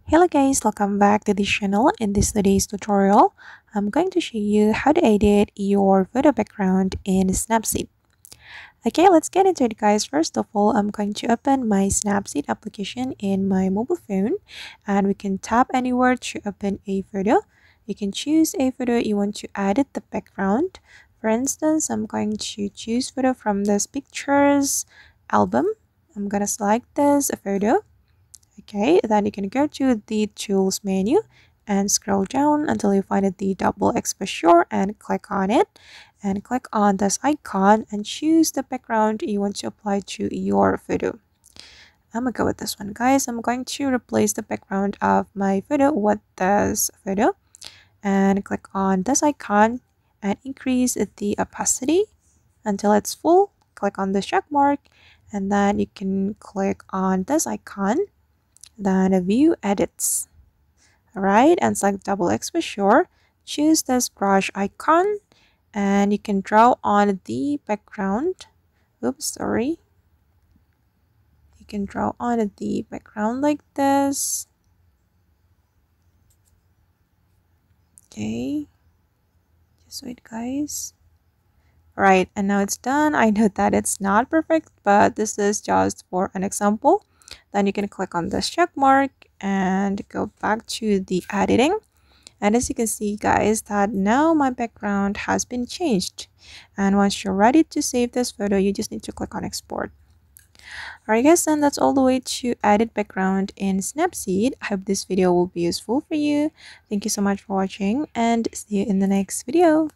Hello guys, welcome back to this channel. In this today's tutorial, I'm going to show you how to edit your photo background in Snapseed. Okay, let's get into it guys. First of all, I'm going to open my Snapseed application in my mobile phone and we can tap anywhere to open a photo. You can choose a photo you want to edit the background. For instance, I'm going to choose photo from this pictures album. I'm gonna select this photo. Okay, then you can go to the tools menu and scroll down until you find the double exposure and click on it and click on this icon and choose the background you want to apply to your photo. I'm gonna go with this one guys. I'm going to replace the background of my photo with this photo and click on this icon and increase the opacity until it's full. Click on the check mark and then you can click on this icon, then view edits. Alright, and select double exposure. Choose this brush icon and you can draw on the background. Oops, sorry. You can draw on the background like this. Okay, just wait guys. Alright, and now it's done. I know that it's not perfect, but this is just for an example. Then you can click on this check mark and go back to the editing. And as you can see guys, that now my background has been changed. And once you're ready to save this photo, you just need to click on export. Alright guys, and that's all the way to edit background in Snapseed. I hope this video will be useful for you. Thank you so much for watching and see you in the next video.